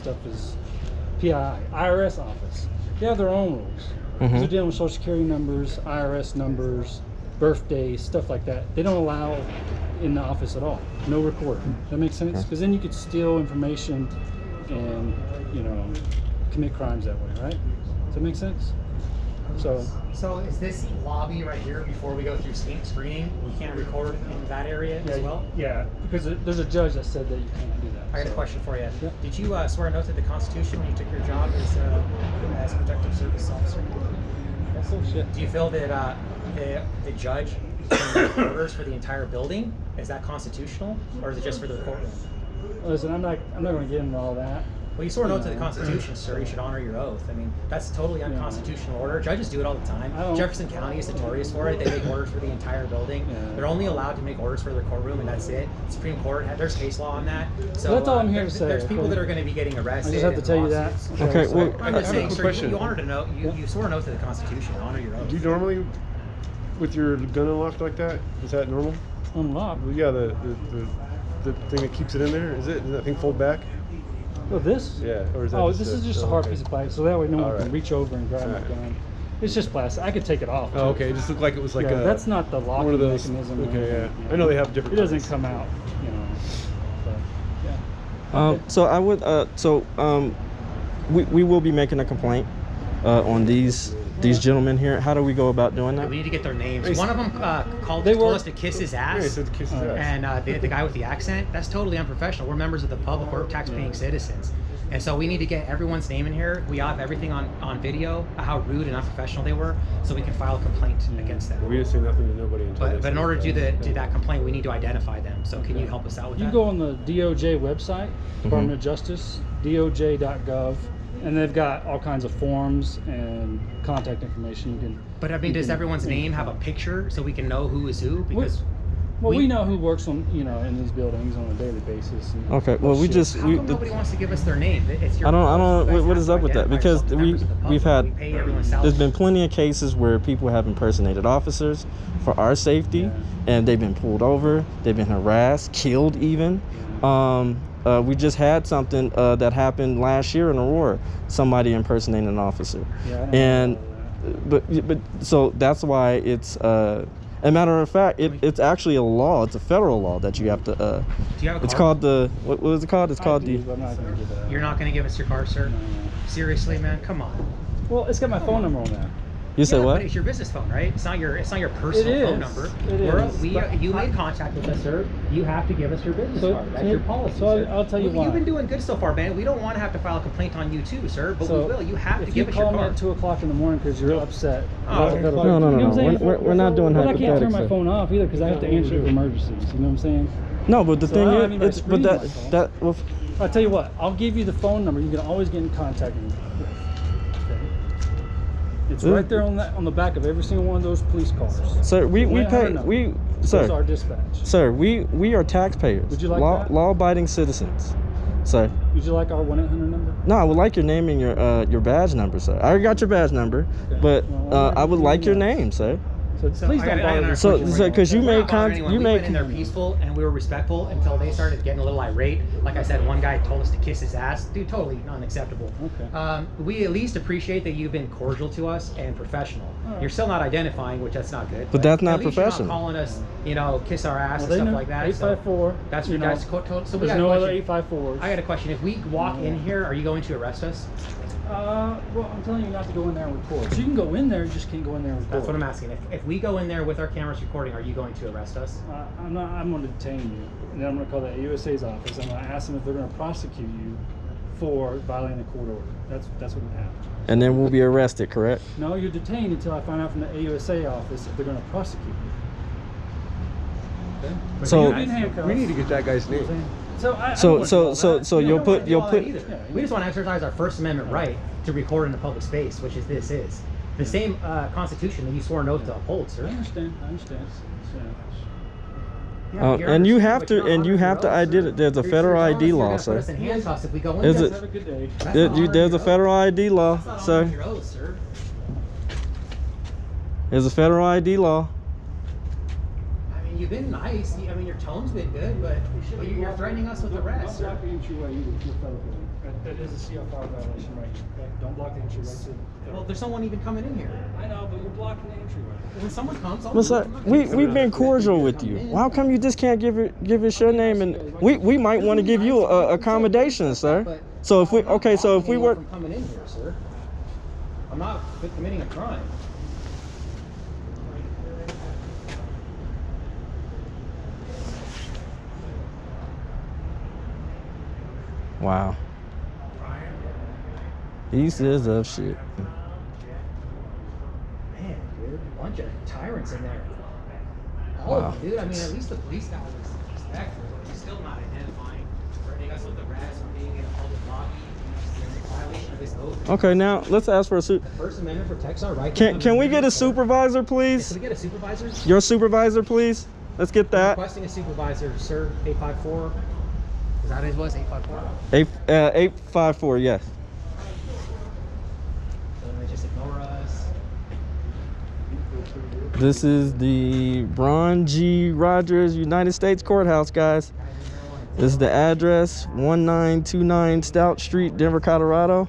stuff is PII, IRS office. They have their own rules. They're dealing with social security numbers, IRS numbers, birthdays, stuff like that. They don't allow in the office at all. No recording. That makes sense? Because then you could steal information and, you know, commit crimes that way, right? Does that make sense? So is this lobby right here before we go through screening? We can't record in that area as well? Yeah, because there's a judge that said that you can't do that. I got a question for you. Yeah. Did you swear an oath to the Constitution when you took your job as protective service officer? That's so shit. Do you feel that the judge gave orders for the entire building? Is that constitutional, or is it just for the courtroom? Listen, I'm not going to get into all that. Well, you swore an oath to the Constitution, sir. You should honor your oath. I mean, that's totally unconstitutional order. Judges do it all the time. Jefferson County is notorious for it. They make orders for the entire building. They're only allowed to make orders for their courtroom, and that's it. Supreme Court, there's case law on that. So that's all I'm here to say. There's people that are going to be getting arrested. I just have to tell you that. Okay, well, I'm just saying, sir, question. you honored an oath. You swore an oath to the Constitution. Honor your oath. Do you normally, with your gun unlocked like that, is that normal? Unlocked? Well, yeah, the thing that keeps it in there, does that thing fold back? Oh, this? Yeah, or is that this is just a hard piece of plastic, so that way no one can reach over and grab my Alright. gun. It's just plastic. I could take it off. Oh, okay. It just looked like it was like yeah, a. that's not the locking one of those, mechanism. Okay, yeah. Yeah. I know they have different. It doesn't kinds. come out, you know. But, yeah. So I would. We will be making a complaint on these gentlemen here. How do we go about doing that? We need to get their names. One of them told us to kiss his ass. Yeah, he said to kiss his ass. And the guy with the accent, that's totally unprofessional. We're members of the public. We're tax-paying citizens. And so we need to get everyone's name in here. We have everything on video, how rude and unprofessional they were, so we can file a complaint against them. We didn't say nothing to nobody until. But in order to do that complaint, we need to identify them. So can you help us out with that? You go on the DOJ website, Department of Justice, doj.gov, and they've got all kinds of forms and contact information. You can. But I mean, does everyone's name have a picture so we can know who is who? Because we know who works on in these buildings on a daily basis. And Okay, well we just how come nobody wants to give us their name? It's your I don't policy. You guys what is have up to with that, identify because yourself as members of the public. we've had We pay everyone's salary. there's been plenty of cases where people have impersonated officers for our safety, and they've been pulled over, they've been harassed, killed even. We just had something that happened last year in Aurora, somebody impersonating an officer. And but so that's why it's a matter of fact, it's actually a law. It's a federal law that you have to. Do you have a it's card? called the what is it called? It's called the. I'm not gonna give that. You're not going to give us your card, sir? Seriously, man? Come on. Well, it's got my phone number on there. You said what? But it's your business phone, right? It's not your personal phone number. It is. You made contact with us, sir. You have to give us your business card. That's your policy, So sir. I'll tell you why. You've been doing good so far, man. We don't want to have to file a complaint on you too, sir, but we will. You have to give us your If you call me card. at 2 o'clock in the morning because you're upset. Oh, No. You know what I'm saying? We're not doing But I can't turn hypothetics, my sir. phone off either because I have to answer it for emergencies. You know what I'm saying? No, but the So thing I don't have is, anybody it's but screening my phone. that well, I'll tell you what. I'll give you the phone number. You can always get in contact with me. Okay. It's right there on the back of every single one of those police cars. sir, we Wait, pay no. Sir, Those are dispatch. Sir, we are taxpayers. Would you like that? Law-abiding citizens, sir. Would you like our 1-800 number? No, I would like your name and your badge number, sir. I already got your badge number, Okay. but Well, I would like your that. name, sir. So please don't bother me. So, because you We're made not bothering anyone. you We made went in there peaceful and we were respectful until they started getting a little irate. Like I said, one guy told us to kiss his ass. Dude, totally unacceptable. Okay. We at least appreciate that you've been cordial to us and professional. Right. You're still not identifying, which that's not good. But that's not at least professional. You're not calling us, kiss our ass Well, and stuff like that. 854. That's you know, that's so we There's got no a other question. 854s. I got a question. If we walk in here, are you going to arrest us? Well, I'm telling you not to go in there and record. So you can go in there, you just can't go in there and record. That's what I'm asking. If we go in there with our cameras recording, are you going to arrest us? I'm not. I'm going to detain you, and then I'm going to call the AUSA's office. I'm going to ask them if they're going to prosecute you for violating a court order. That's what would happen. and then we'll be arrested, correct? No, you're detained until I find out from the AUSA office if they're going to prosecute you. Okay? But So- you'll be in handcuffs. We need to get that guy's name. So I So don't want to do all that. so you'll put We you'll don't put. wanna do all that either. We just want to exercise our First Amendment right to record in a public space, which is the same Constitution that you swore an oath to uphold, I sir. understand. Yeah, you're And you understanding, have but to you're not and you honoring have your to oath, ID. sir. There's a You're federal telling us ID you're law, gonna put sir. us in handcuffs if we go in Is there. it- Have a good day. That's not There's honoring a your federal oath. ID law, That's not sir. honoring your oath, sir. There's a federal ID law. I mean, you've been nice. I mean, your tone's been good, but you're threatening us with arrest, I'm sir. not going to your way either. You're federal. That is a CFR violation right here. Okay? Don't block the entry right to. Well, there's no one even coming in here. I know, but you're blocking the entryway. When someone comes, I'll What's up? We've been cordial with you. How come you just can't give us your name? And we might want to give you accommodation, sir. So if we were coming in here, sir. I'm not committing a crime. wow, pieces of shit. Man, dude, a bunch of tyrants in there. All of them, dude. I mean, at least the police got respect. He's still not identifying. Threatening us with the rest for being in a public lobby. Violation of his oath. Okay, now let's ask for a The First Amendment protects our right. Can we get a supervisor, please? Can we get a supervisor? Your supervisor, please. Let's get that. Requesting a supervisor, sir. 854. Is that what it was? 854. 854, yes. So they just ignore us. This is the Bron G. Rogers United States Courthouse, guys. This is the address, 1929 Stout Street, Denver, Colorado.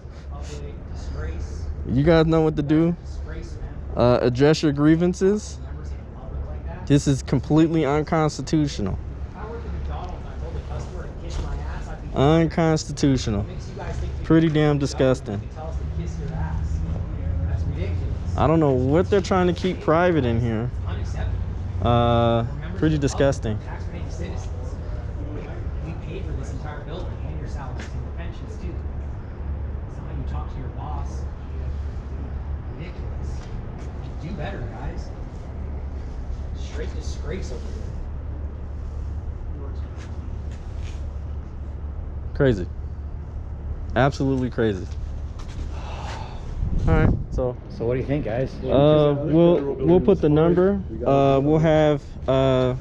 You guys know what to do. Address your grievances. This is completely unconstitutional. Unconstitutional. Pretty damn disgusting. I don't know what they're trying to keep private in here. Pretty disgusting. We paid for this entire building and your salaries and your pensions too. It's not how you talk to your boss. Ridiculous. Do better, guys. Straight disgrace over here. Crazy. Absolutely crazy. All right, so what do you think, guys? we'll put the number. We'll have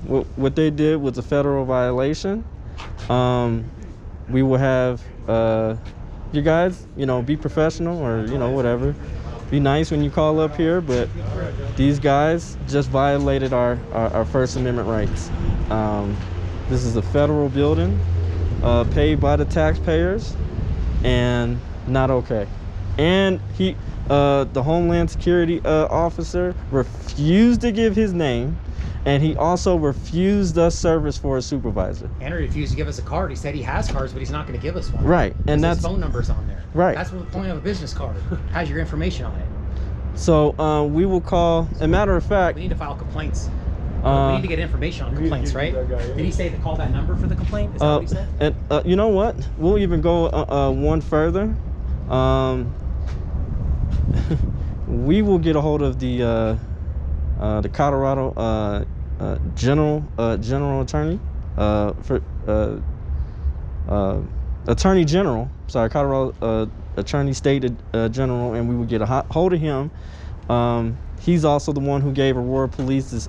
what they did was a federal violation. We will have you guys, be professional, or whatever. Be nice when you call up here, but these guys just violated our First Amendment rights. This is a federal building, paid by the taxpayers, and not okay. And the Homeland Security officer refused to give his name, and he also refused us service for a supervisor. And he refused to give us a card. He said he has cards, but he's not going to give us one. Right, and that's his phone number's on there. Right. That's the point of a business card. Has your information on it. So we will call. As a matter of fact, we need to file complaints. We need to get information on complaints, right? Did he say to call that number for the complaint? Is that what he said? And you know what? We'll even go one further. We will get a hold of the Colorado general attorney attorney general. Sorry, Colorado attorney state general, and we will get a hold of him. He's also the one who gave Aurora Police this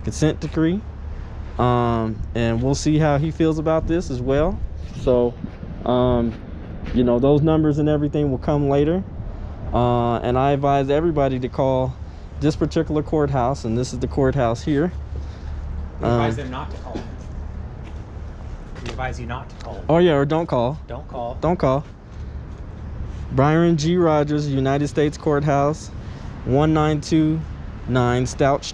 consent decree, and we'll see how he feels about this as well. So, those numbers and everything will come later. And I advise everybody to call this particular courthouse, and this is the courthouse here. We advise them not to call. We advise you not to call. Oh yeah, or don't call. Don't call. Don't call. Byron G. Rogers, United States Courthouse, 1929 Stout